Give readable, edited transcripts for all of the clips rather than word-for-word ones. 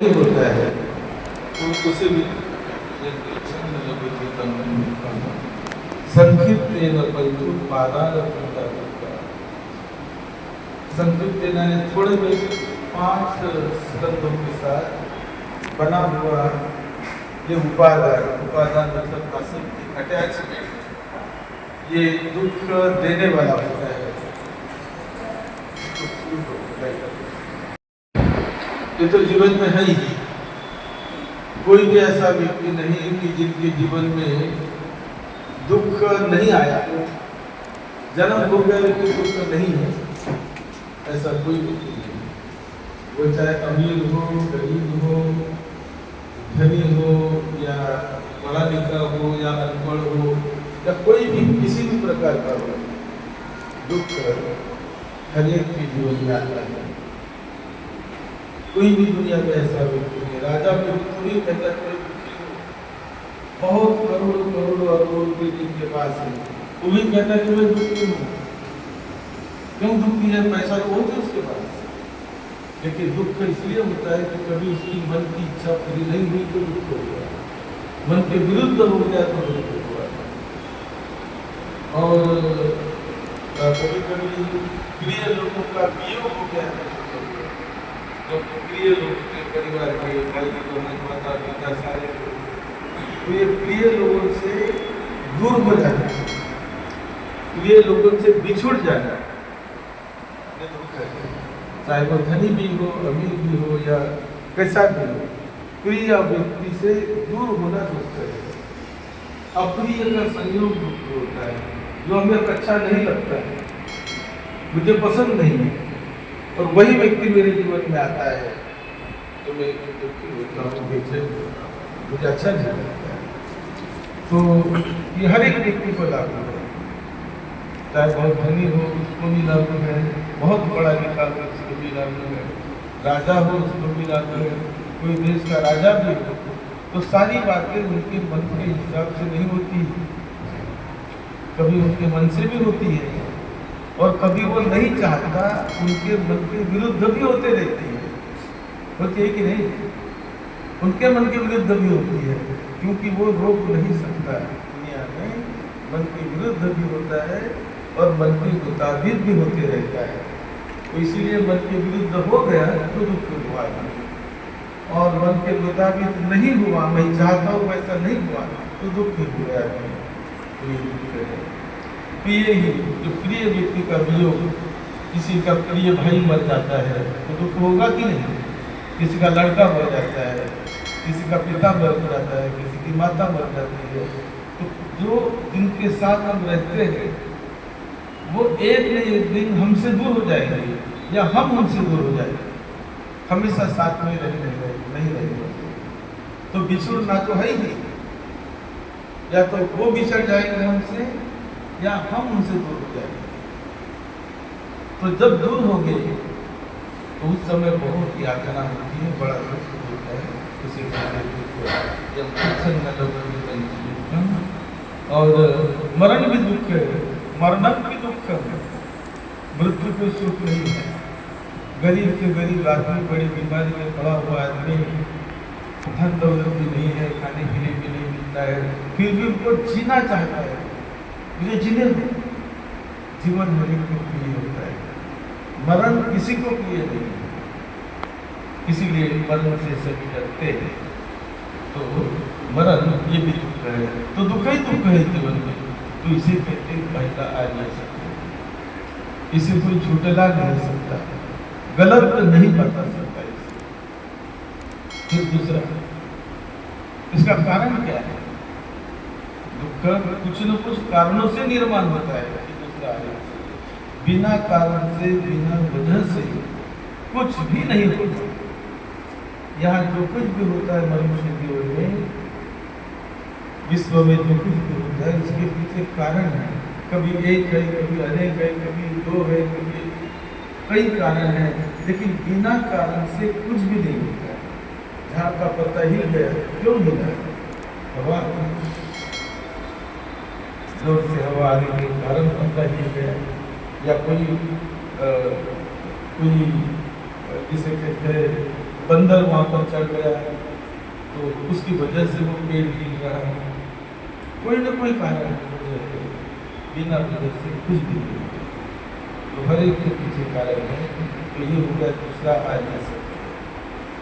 होता है तो उसे भी संक्षिप्त संक्षिप्त यानी थोड़े में 5 स्कंदों के साथ बना हुआ ये उपादान मतलब आसक्ति अटैचमेंट ये दुख देने वाला होता है। ये तो जीवन में है ही, कोई भी ऐसा व्यक्ति नहीं कि जिनके जीवन में दुख नहीं आया। जन्म हो गया लेकिन दुख नहीं है, ऐसा कोई भी नहीं है। वो चाहे अमीर हो, गरीब हो, धनी हो या पढ़ा लिखा हो या अनपढ़ हो या कोई भी किसी भी प्रकार का हो, दुख हर एक के जीवन में आता है। कोई भी दुनिया में ऐसा व्यक्ति नहीं। राजा भी थोड़ी कहता है बहुत करोड़ अरबों रुपये जिनके पास है वो भी कहता है कि मैं दुखी हूँ। क्यों दुखी है? पैसा तो होता है उसके पास, लेकिन दुख इसलिए होता है कि कभी उसकी मन की इच्छा पूरी नहीं हुई तो दुख हो गया, मन के विरुद्ध हो गया तो दुख हुआ। और कभी कभी प्रिय लोगों का वियोग हो गया, तो प्रिय लोग के परिवार के भाई बहन माता पिता सारे तो ये प्रिय लोगों से दूर हो जाना, प्रिय लोगों से बिछुड़ जाना, चाहे वो धनी भी हो, अमीर भी हो या कैसा भी हो, प्रिय व्यक्ति से दूर होना दुख है। अप्रिय का संयोग दुख होता है, जो हमें अच्छा नहीं लगता है, मुझे पसंद नहीं है, और वही व्यक्ति मेरे जीवन में आता है तो मैं दुखी होता हूँ, बेचैन होता हूँ, मुझे अच्छा नहीं लगता है। तो ये हर एक व्यक्ति को लागू है, चाहे बहुत धनी हो उसको भी लागू है, बहुत बड़ा लिखा हो उसको भी लागू है, राजा हो उसको भी लागू है, कोई देश का राजा भी हो, तो सारी बातें उनके मन के हिसाब से नहीं होती, कभी उनके मन से भी होती है और कभी वो नहीं चाहता उनके मन के विरुद्ध भी होते रहती है। होती है कि नहीं? उनके मन के विरुद्ध भी होती है, क्योंकि वो रोक नहीं सकता है। दुनिया में मन के विरुद्ध भी होता है और मन के मुताबिक भी होते रहता है। तो इसीलिए मन के विरुद्ध हो गया तो दुख हुआ, और मन के मुताबिक नहीं हुआ, मैं चाहता हूँ वैसा नहीं हुआ तो दुख हुआ। तो ये दुख है। प्रिय ही जो प्रिय व्यक्ति का वियोग, किसी का प्रिय भाई मर जाता है तो दुख होगा कि नहीं? किसी का लड़का मर जाता है, किसी का पिता मर जाता है, किसी की माता मर जाती है, तो जो जिनके साथ हम रहते हैं वो एक न एक दिन हमसे दूर हो जाएंगे या हम उनसे दूर हो जाएंगे, हमेशा साथ में नहीं रहेंगे। तो बिछुड़ना तो है ही, या तो वो बिछड़ जाएंगे हमसे या हम उनसे दूर हो जाएंगे। तो जब दूर हो गए तो उस समय बहुत यातना होती है, बड़ा दुख होता है, उसी और मरण भी दुख है, मरणम भी दुख है, मृत्यु कोई सुख नहीं है। गरीब से गरीब आदमी बड़ी बीमारी में पड़ा हुआ आदमी, धन दौलत भी नहीं है, खाने के लिए भी नहीं मिलता है, फिर भी उनको जीना चाहता है, मुझे जीने दो। जीवन हर एक को प्रिय होता है, मरण किसी को प्रिय नहीं है, इसीलिए मरण से सभी डरते हैं। तो मरण ये भी दुख है, तो दुख ही दुख है जीवन में, तो इसे कहते पहला आ नहीं सकते, इसे कोई झूठला नहीं सकता, गलत नहीं बता सकता इसे। फिर दूसरा, इसका कारण क्या है? दुख कुछ न कुछ कारणों से निर्माण होता है। दूसरा, बिना कारण से, बिना वजह से कुछ भी नहीं होता। यहाँ जो कुछ भी होता है मनुष्य जीवन में, विश्व में जो कुछ भी होता है उसके पीछे कारण है। कभी एक है, कभी अनेक है, कभी दो है, कभी कई कारण है, लेकिन बिना कारण से कुछ भी नहीं होता है। झाड़ का पत्ता हिल गया, क्यों हिला? हवा, जोर से हवा आने के कारण पत्ता हिल गया, या कोई जिसे कहते हैं बंदर वहाँ पर चढ़ गया तो उसकी वजह से वो पेड़ गिर रहा है। कोई ना कोई कारण है, बिना वजह से कुछ भी नहीं होता। तो हर एक के पीछे कारण है। तो ये हो गया दूसरा आर्य सत्य।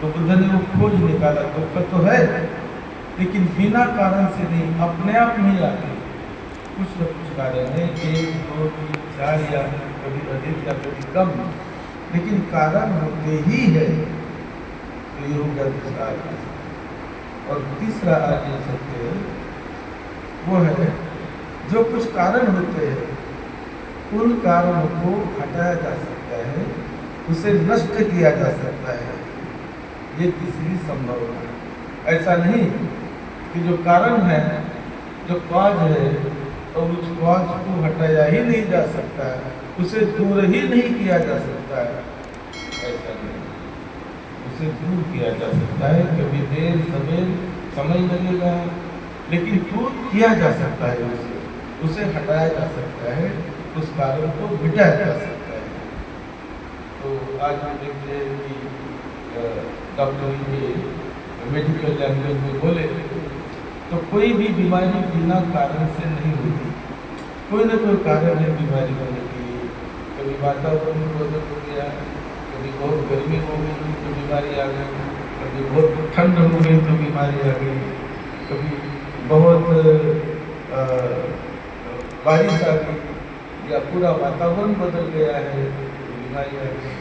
तो बुद्ध ने वो खोज निकाला, दुख तो है लेकिन बिना कारण से नहीं, अपने आप नहीं आते, कुछ न कुछ कारण है, 1 2 3 4 या कभी अधिक या कभी कम, लेकिन कारण होते ही है। तो ये हो गया दूसरा आर्य सत्य। और तीसरा आर्य सत्य है वो है जो कुछ कारण होते हैं उन कारणों को हटाया जा सकता है, उसे नष्ट किया जा सकता है। ये तीसरी संभावना है। ऐसा नहीं कि जो कारण है, जो कॉज है, तो उस कॉज को हटाया ही नहीं जा सकता है, उसे दूर ही नहीं किया जा सकता है। ऐसा नहीं, उसे दूर किया जा सकता है। कभी देर सवेर समय लगेगा, लेकिन दूर किया जा सकता है, उसे हटाया जा सकता है, उस कारण को मिटाया जा सकता है। तो आज हम देखते हैं कि डॉक्टर के मेडिकल लैंग्वेज में बोले तो कोई भी बीमारी बिना कारण से नहीं होती। कोई ना कोई कारण है बीमारी होने के लिए। कभी वातावरण बदल हो गया, कभी बहुत गर्मी हो गई तो बीमारी आ गई, कभी बहुत ठंड हो गई तो बीमारी आ गई, कभी बहुत बारिश आ गई या पूरा वातावरण बदल गया है तो बीमारी आ गई।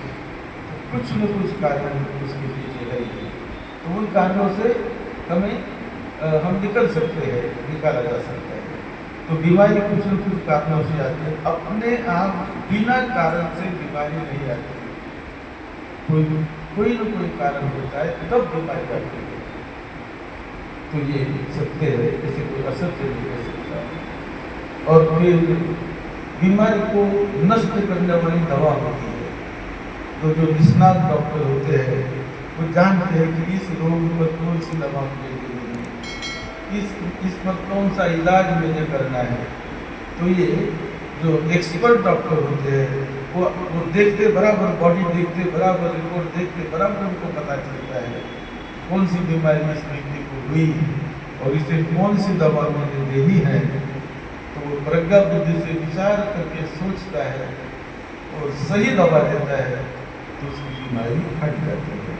तो कुछ न कुछ कारण उसके पीछे है ही। तो उन कारणों से हम निकल सकते हैं, निकाला जा सकता है। तो बीमारी कुछ न कुछ कारणों से आती है, अपने आप बिना कारण से बीमारी नहीं आती। कोई न कोई कारण होता है तब बीमारी आती है। तो ये सत्य है, इसे कोई असत्य नहीं कह सकता। और फिर बीमारी को नष्ट करने वाली दवा होती है। तो जो निष्णात डॉक्टर होते हैं वो जानते हैं कि इस रोग पर कौन सी दवा मुझे देनी है, इस पर कौन सा इलाज मुझे करना है। तो ये जो एक्सपर्ट डॉक्टर होते हैं वो देखते बराबर, बॉडी देखते बराबर, रिपोर्ट देखते बराबर उनको पता चलता है कौन सी बीमारी इस व्यक्ति को हुई और इसे कौन सी दवा मुझे देनी है। तो वो प्रज्ञा बुद्धि से विचार करके सोचता है और सही दवा देता है तो उसकी बीमारी हट जाती है।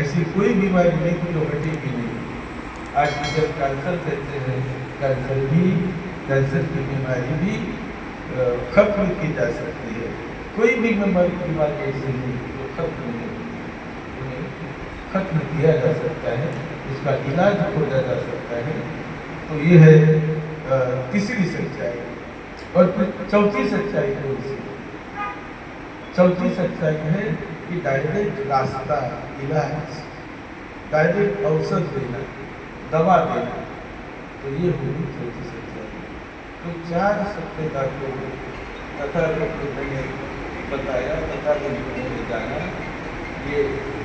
ऐसी कोई बीमारी नहीं जो हटेगी नहीं। आज जब कैंसर कहते हैं, कैंसर की बीमारी भी खत्म की जा सकती है। कोई भी बीमारी ऐसी नहीं जो खत्म नहीं होती, उन्हें खत्म किया जा सकता है, उसका इलाज खोजा जा सकता है। तो ये है तीसरी सच्चाई। और फिर चौथी सच्चाई कौन सी? चौथी सच्चाई है कि डायरेक्ट रास्ता, इलाज, डायरेक्ट औषध देना, दवा देना। तो ये होगी चौथी सच्चाई। तो 4 सत्यता को तथागत ने बताया, तथागत ने जाना। ये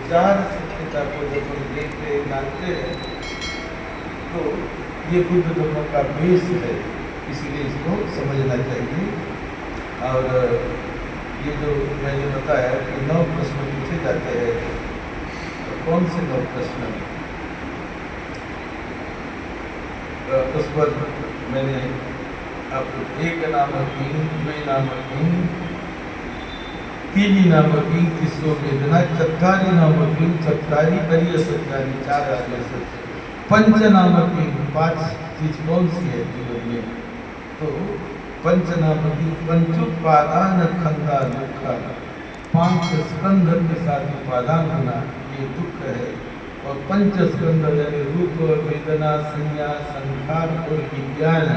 4 सत्यता को जब हम देखते मानते हैं तो ये बुद्ध धर्म का बेस है, इसीलिए इसको समझना चाहिए। और ये जो मैंने बताया कि 9 प्रश्न पूछे जाते हैं, तो कौन से 9 प्रश्न? उस पर मैंने आपको एक नाम कीन, दुई नाम कीन, तीनी नाम कीन, तीसरो वेदना, चत्वारी नाम कीन, चत्वारी अरिय सत्यारी, 4 आर्य सत्य, पंच नाम कीन, 5 चीज कौन सी है जीवन में? तो पंचनाम की पंचोपादान खंदा दुख, 5 स्कंध के साथ उपादान होना ये दुख है। और 5 स्कंध यानी रूप, वेदना, संज्ञा, संखार और विज्ञान,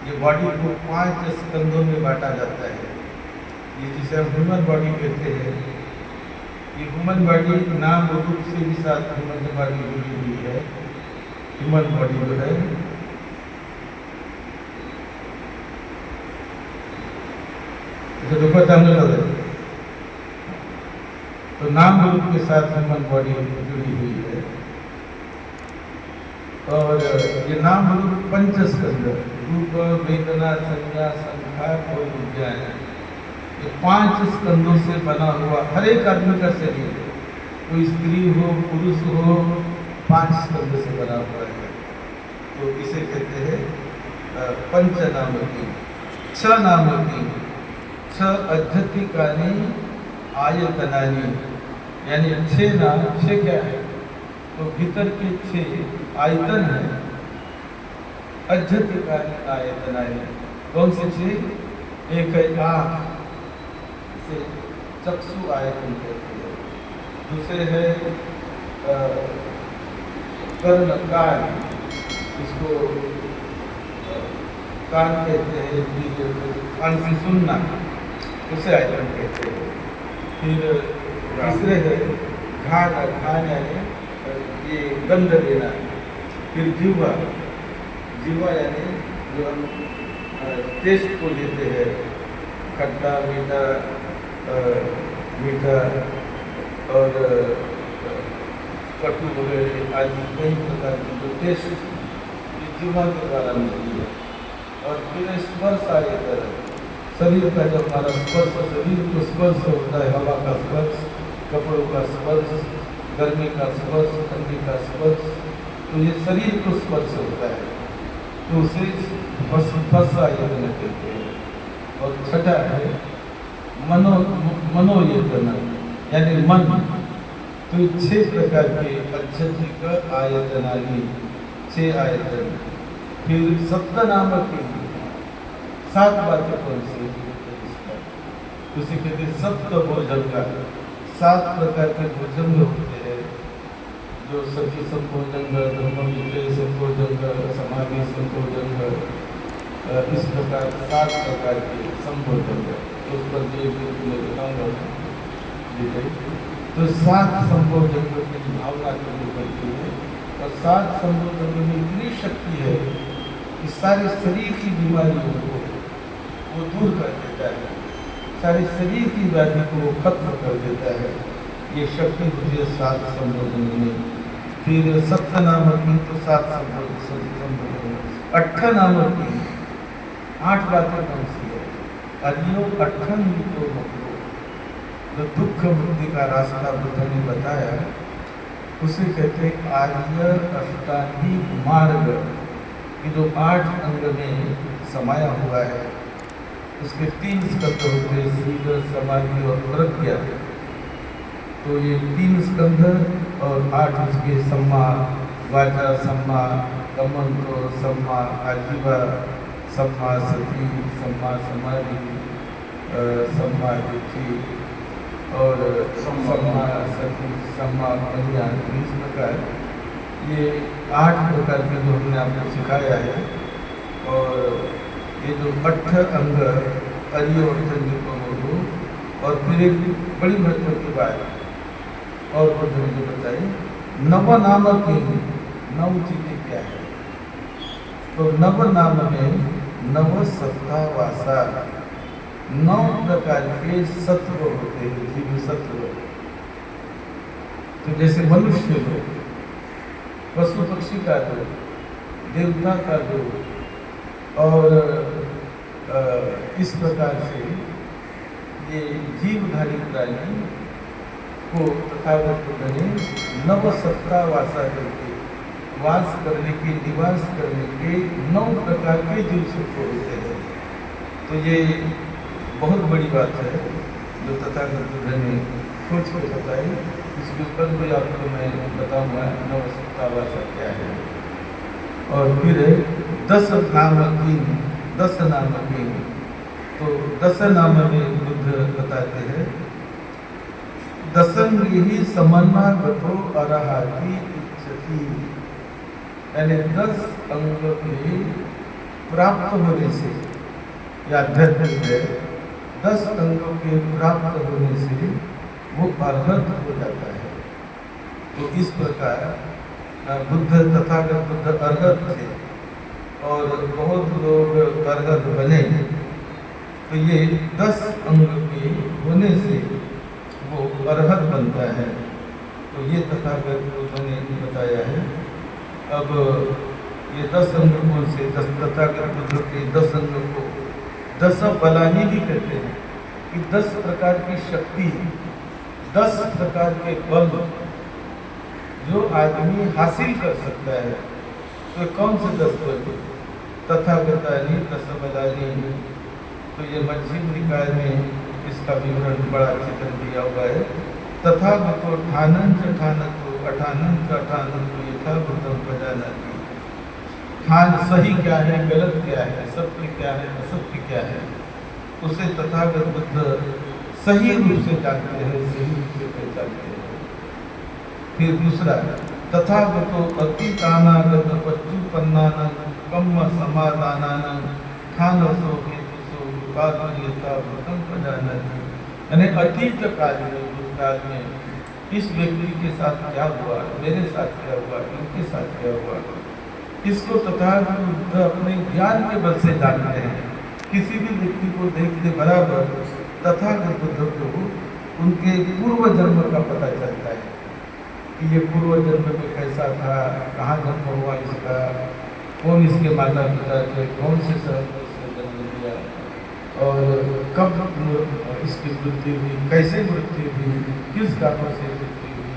ये बॉडी को 5 स्कंधों में बांटा जाता है। ये जिसे हम ह्यूमन बॉडी कहते हैं, ये ह्यूमन बॉडी नाम रूप से भी साथ ह्यूमन बॉडी जुड़ी हुई है। ह्यूमन बॉडी जो है तो नाम रूप के साथ ह्यूमन बॉडी जुड़ी हुई है। और ये नाम रूप 5 स्कंध, रूप, वेदना, संज्ञा, संखार और विज्ञान, ये 5 स्कंधों से बना हुआ हर एक आदमी का शरीर है। कोई स्त्री हो पुरुष हो 5 स्कंद से बना हुआ है। तो इसे कहते हैं पंच नामकी, 6 नामकी, 6 अध्यतिकानी आयतनानी, यानी 6 नाम। 6 क्या है? तो भीतर के 6 आयतन है। अध्यतिकानी आयतनानी कौन से 6? एक है आँख, इसे चक्षु आयतन कहते हैं। दूसरे है कर्ण, कान, इसको कान कहते हैं। कान से सुनना, उसे आयतन कहते हैं। फिर तीसरे है घान, घान यानी ये गंध लेना। फिर जीवा, जीवा यानी जो हम टेस्ट को लेते हैं, खट्टा मीठा, मीठा और कटु वगैरह आदि कई प्रकार की जो टेस्ट जीवा के द्वारा मिलती है। और फिर स्पर्श आयतन, शरीर का जब हमारा स्पर्श, शरीर को स्पर्श होता है, हवा का स्पर्श, कपड़ों का स्पर्श, गर्मी का स्पर्श, ठंडी का स्पर्श, तो ये शरीर को स्पर्श होता है, तो उसे स्पर्श आयतन कहते हैं। और छठा है मनोयतन, यानी मन। तो 6 प्रकार के अध्यतिक आयतनानी, 6 आयतन। फिर सप्त नामक 7 बातें कौन सी? उसे कहते सप्त भोजन का। 7 प्रकार के भोजन होते हैं, जो सखी संभोजन, धर्म विजय संभोजन, समाधि संभोजन, इस प्रकार 7 प्रकार के संभोजन। उस पर बताऊंगा। तो 7 संभोजन की भावना करनी पड़ती है। और 7 संभोजन में इतनी शक्ति है कि सारे शरीर की बीमारियों को वो दूर कर देता है, सारे शरीर की व्याधि को वो खत्म कर देता है। ये शक्ति होती है 7 संभोजन में। फिर सप्त नामकी, तो 7 संभोजन। 8 नामकी, 8 बातें कौन सी है? अरियो 8 तो मुक्तो, जो दुख मुक्ति का रास्ता बुद्ध ने बताया, उसे कहते आर्य अष्टांगी मार्ग। ये जो 8 अंग में समाया हुआ है, उसके 3 स्कंध होते हैं, शील, समाधि और प्रज्ञा। तो ये 3 स्कंध और 8 उसके सम्मा वाचा, सम्मा कमंतो, सम्मा आजीवा, सम्मा सती, सम्मा समाधि, सम्मा दिट्ठि और सम्मा सती, सम्मा प्रज्ञा। इस प्रकार ये 8 प्रकार के जो हमने आपको सिखाया है। और ये जो 8 अंग अरियो हो, और फिर एक बड़ी महत्व की बात और बुद्ध ने जो बताई, नव नाम की 9 चीजें क्या है? तो नव नाम में नव सत्ता वासा, 9 प्रकार के सत्व होते हैं, जीव सत्व। तो जैसे मनुष्य हो, पशु पक्षी का दो, देवता का दो, और इस प्रकार से ये जीवधारी प्राणी को तथागत बुद्ध ने नव सत्ता वासा करके वास करने के, निवास करने के 9 प्रकार के जीव सुख होते हैं। तो ये बहुत बड़ी बात है जो तथागत बुद्ध ने सोच कर बताई। इसके ऊपर भी आपको मैं बताऊंगा नव सत्ता वासा क्या है। और फिर 10 नाम की, 10 नाम की। तो 10 नाम में बुद्ध बताते हैं, दसंगी ही समन्नागतो अरहाति इच्छति, यानी 10 अंग के प्राप्त होने से, या अध्यात्म है, 10 अंगों के प्राप्त होने से वो अर्हत हो जाता है। तो इस प्रकार बुद्ध, तथागत बुद्ध अर्हत थे और बहुत लोग अर्हत बने। तो ये 10 अंग के होने से वो अर्हत बनता है। तो ये तथागत बुद्ध ने बताया है। अब ये 10 अंग कौन से? 10 तथागत बुद्ध के 10 अंग को 10 बलानी भी कहते हैं कि 10 प्रकार की शक्ति 10 प्रकार के बल जो आदमी हासिल कर सकता है, तो कौन से 10 बल? तथागतानि दशबलानि। तो ये मध्यम निकाय में इसका विवरण बड़ा अच्छी तरह दिया हुआ है। तथागतो ठानं च ठानको अठानं च अठानको यथाभूतं प्रजानाति। ठान सही क्या है, गलत क्या है, सत्य क्या है, असत्य क्या है, उसे तथागत बुद्ध सही रूप से जानते हैं, सही रूप से पहचानते हैं। फिर दूसरा, तथागतो अतीतानागत पच्चुपन्नानं कम्म समादानानं ठानसो हेतुसो विपादयता भूतं प्रजानाति। यानी अतीत काल में, भूतकाल में इस व्यक्ति के साथ क्या हुआ, मेरे साथ क्या हुआ, इनके साथ क्या हुआ, इसको तथागत बुद्ध अपने ज्ञान के बल से जानते हैं। किसी भी व्यक्ति को देखते बराबर तथागत बुद्ध को उनके पूर्व जन्म का पता चलता है कि ये पूर्व जन्म में कैसा था, कहाँ जन्म हुआ इसका, कौन इसके माता पिता थे, कौन से शहर में इसने जन्म लिया, और कब इसकी मृत्यु हुई, कैसे मृत्यु हुई, किस कारण से मृत्यु हुई,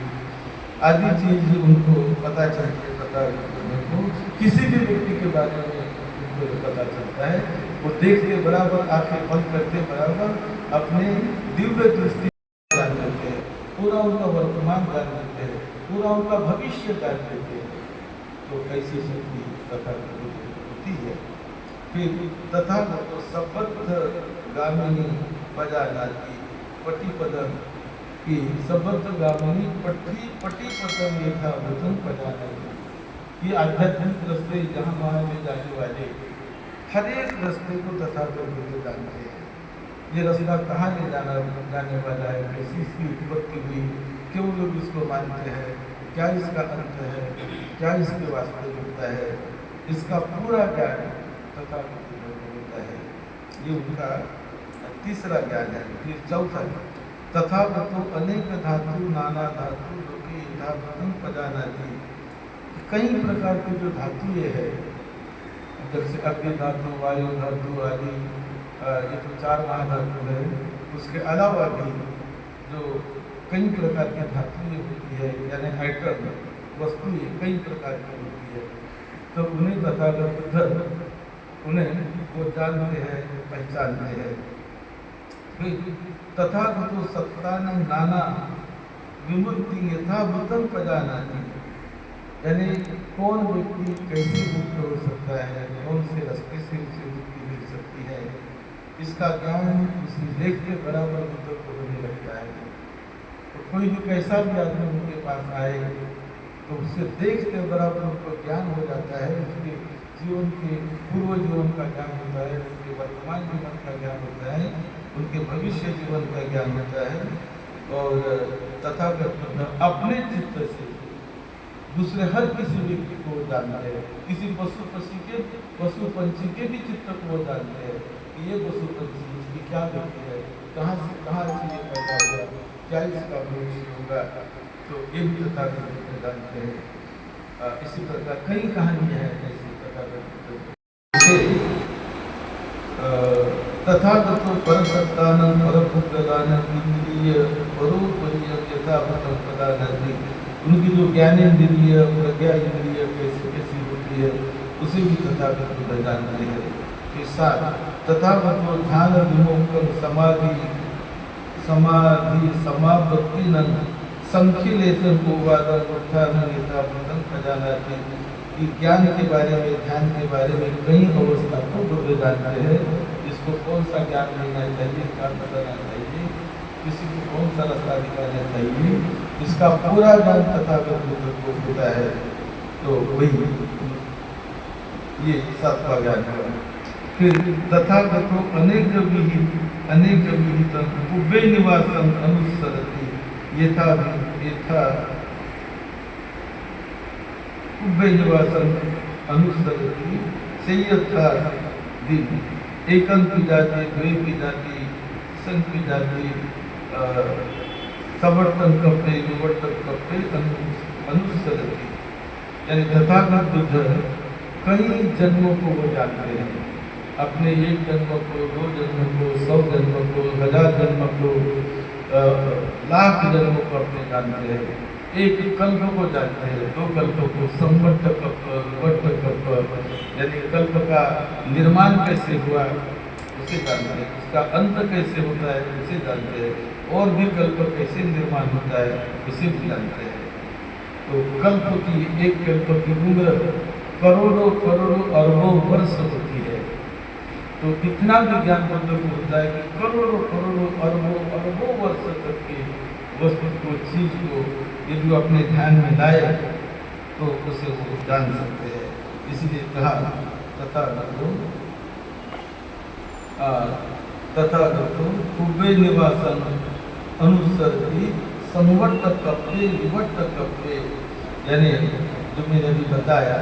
आदि चीज उनको पता चलती है। तथागत बुद्ध को किसी भी व्यक्ति के बारे में उनको पता चलता है। वो देखते बराबर, आंखें बंद करते बराबर अपने दिव्य दृष्टि जान लेते हैं, पूरा उनका वर्तमान जान लेते हैं, पूरा उनका भविष्य जान लेते हैं। तो ऐसी शक्ति तथागत होती है। फिर तथागत सबद्ध गामिनी प्रजानाति पटिपदम की सबद्ध गामिनी पटिपदम यथाभूतं प्रजानाति। ये आध्यात्मिक रास्ते जहाँ वहाँ में जाने वाले हर एक रास्ते को तथागत बुद्ध जानते हैं। ये रास्ता कहाँ ले जाने वाला है, कैसी इसकी उत्पत्ति हुई, क्यों लोग इसको मानते हैं, क्या इसका अंत है, क्या इसके वास्तविकता है, इसका पूरा ज्ञान तथागत बुद्ध को होता है। ये उनका तीसरा ज्ञान है। फिर चौथा, तथागतो अनेक धातु नाना धातु लोके यथाभूतं प्रजानाति। कई प्रकार के जो धातु ये है, जैसे अग्नि धातु, वायु धातु आदि, ये तो 4 महाधातु है। उसके अलावा भी जो कई प्रकार की धातु ये होती है, यानी आइटम वस्तु ये कई प्रकार की होती है, तो उन्हें तथागत बुद्ध उन्हें वो जानते हैं, पहचानते हैं। फिर तथागतो सत्तानं नाना विमुक्ति यथाभूतं प्रजानाति। यानी कौन व्यक्ति कैसे मुक्त हो सकता है, कौन से रास्ते से उसे मुक्ति मिल सकती है, इसका ज्ञान उसे देखते बराबर बुद्ध को होने लगता है। तो कोई भी कैसा भी आदमी उनके पास आए तो उससे देखते बराबर उनको ज्ञान हो जाता है, उसके जीवन के पूर्व जीवन का ज्ञान होता है, उनके वर्तमान जीवन का ज्ञान होता है, उनके भविष्य जीवन का ज्ञान होता है। और तथागत बुद्ध अपने चित्त से दूसरे हर किसी व्यक्ति को जानते हैं, किसी पशु पंछी के भी चित्त को वो जानते हैं कि ये पशु पंछी इसकी क्या गति है, कहाँ से ये पैदा हुआ, क्या इसका भविष्य होगा, तो ये भी तथागत बुद्ध जानते हैं। इसी प्रकार कई कहानियाँ हैं ऐसी तथागत बुद्ध। तथागतो परसत्तानं परभुक्तदानं इंद्रिय परोपरियं यथाभूतं प्रजानाति। उनकी जो ज्ञानेन्द्रिय, प्रज्ञा इंद्रिय कैसी कैसी होती है, उसे भी तथागत बुद्ध जानते हैं। के साथ तथागतो ध्यान विमोक्तं समाधि समापत्तिनं संखिलेशं गोवादं उत्थानं यथाभूतं प्रजानाति। कि ज्ञान के बारे में, ध्यान के बारे में कई अवस्था को बुद्ध जानते हैं। इसको कौन सा ज्ञान लेना चाहिए, क्या बताना चाहिए, किसी को कौन सा रास्ता दिखाना चाहिए, इसका पूरा ज्ञान तथागत बुद्ध को होता है। तो वही ये 7वां ज्ञान है। फिर तथागतो अनेक विहितं उभय निवासं अनुसरति यथा उभय निवासं अनुसरति सेयथा दिन एकं पिजाति द्वे पिजाति सं पिजाति सवर्तन कपड़े विवर्तन कपड़े अनुसरति। यानी तथागत बुद्ध कई जन्मों को वो जानते हैं, अपने 1 जन्म को, 2 जन्म को, 100 जन्म को, 1000 जन्म को, लाख जन्मों को अपने जानते हैं, एक कल्प को जानते हैं, दो कल्पों को, संवट कल्प, वट कल्प, यानी कल्प का निर्माण कैसे हुआ उसे जानते हैं, उसका अंत कैसे होता है उसे जानते हैं, और भी कल्प कैसे निर्माण होता है उसे भी जानते हैं। तो कल्प की, एक कल्प की उम्र करोड़ों करोड़ों अरबों वर्ष होती है। तो इतना विज्ञान बुद्ध को होता है कि करोड़ों करोड़ों अरबों वर्ष तक की वस्तु को, चीज को यदि वो अपने ध्यान में लाए तो उसे वो जान सकते हैं। इसलिए कहा तथागतो कुबे निवासन अनुसरती संवट कप्पे विवट कप्पे, यानी जो मैंने अभी बताया,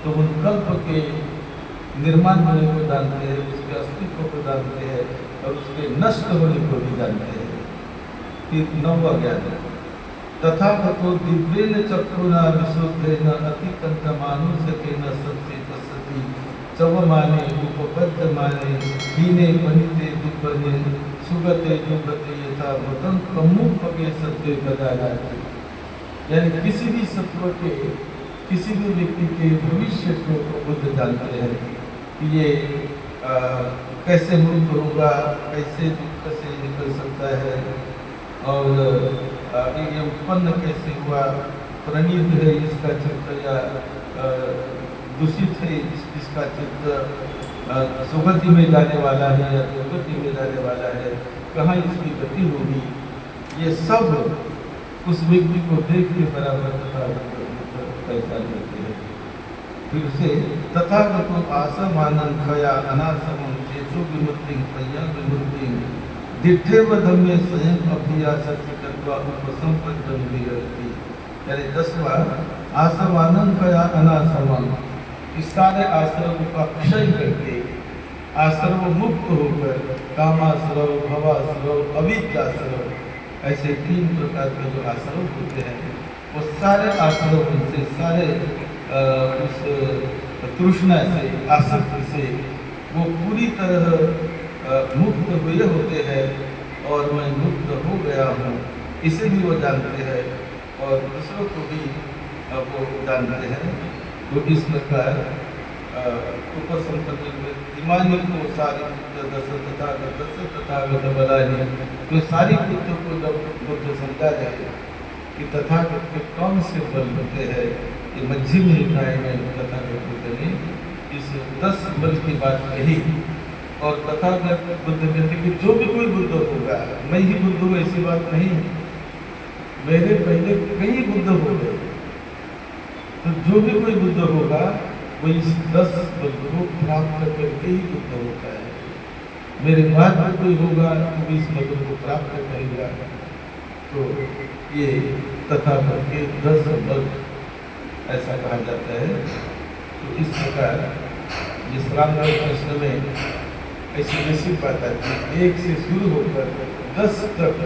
तो उन कल्प के निर्माण होने को जानते हैं, उसके अस्तित्व को जानते हैं और उसके नष्ट होने को भी जानते हैं। फिर 9वां ज्ञान, तथागतो दिव्येन चक्षुना विशुद्धेन अतिकंठमानुषकेन सत्ये पश्यति चवमाने उपपद्यमाने हीने वनिते दुर्बले सुगते दुर्गते यथा वदन कमुपगे सत्य बदायाति। यानी किसी भी सत्व के, किसी भी व्यक्ति के भविष्य को बुद्ध जानते हैं कि ये कैसे मुक्त होगा, कैसे दुख से निकल सकता है, और ये उत्पन्न कैसे हुआ, प्रणीत है इसका चित्त या दूषित है इसका चित्त, सुगति में जाने वाला है या दुर्गति में जाने वाला है, कहाँ इसकी गति होगी, ये सब उस व्यक्ति को देख के बराबर पहचान करते हैं। फिर से तथागतो आसमानं खया अनासमं चेतो विमुक्तिं प्रज्ञा विमुक्तिं दिठेव धम्मे स्वयं अभिया सत्य कृत्वा उपसंपदं विरति। यानी 10वां आसमानं खया अनासमं, इस सारे आश्रम का क्षय करके आश्रम मुक्त होकर कामाश्रव, भवाश्रव, अविद्याश्रव, ऐसे 3 प्रकार के जो आश्रम होते हैं वो सारे आश्रम से, सारे उस तृष्णा से, आसक्ति से वो पूरी तरह मुक्त हुए होते हैं, और मैं मुक्त हो गया हूँ इसे भी वो जानते हैं और दूसरों को भी वो जानते हैं। तो इस प्रकार उपसंपत्ति को सारी तथागत बलानी, तो सारी बुद्धों को जब बुद्ध समझा जाए कि तथागत के कौन से बल होते हैं, ये मध्यम निकाय में तथागत बुद्ध ने इस 10 बल की बात कही। और तथागत बुद्ध कहते कि जो भी कोई बुद्ध होगा, मैं ही बुद्ध हूँ ऐसी बात नहीं, मेरे पहले कई बुद्ध हो गए, तो जो भी कोई बुद्ध होगा वो इस 10 बल को प्राप्त करके ही बुद्ध होता है। मेरे बाद में कोई होगा तो इस बल को प्राप्त करेगा। तो ये तथागत के 10 बल ऐसा कहा जाता है। तो इस प्रकार जिस रामगढ़ प्रश्न में ऐसी निश्चित बात आती है, 1 से शुरू होकर 10 तक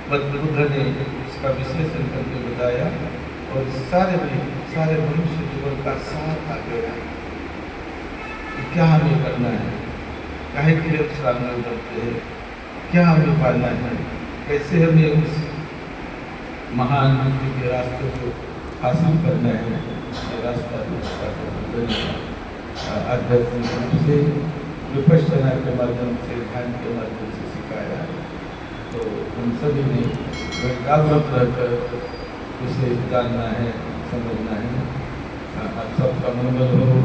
बुद्ध ने उसका विश्लेषण करके बताया, और सारे मनुष्य जीवन का साथ आ गया कि क्या हमें करना है, काहे के लिए सामने उतरते हैं, क्या हमें पालना है, कैसे हमें उस महान मुक्ति के रास्ते को हासिल करना है। ये रास्ता आध्यात्मिक रूप से, विपश्यना के माध्यम से, ध्यान के माध्यम से सिखाया। तो हम सभी ने जागरूक रहकर उसे जानना है, समझना है। आप सबका मंगल हो,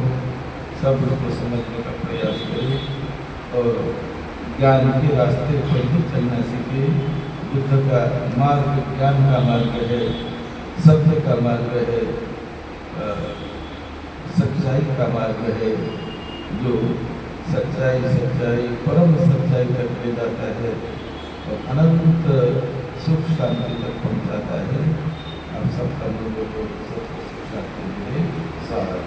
सब उसको समझने का प्रयास करें और ज्ञान के रास्ते पर ही चलना सीखे। बुद्ध का मार्ग ज्ञान का मार्ग है, सत्य का मार्ग है, सच्चाई का मार्ग है, जो सच्चाई परम सच्चाई तक ले जाता है और अनंत सुख शांति तक पहुँचाता है। आप सबका लोगों को सुख शांति मिले। सारा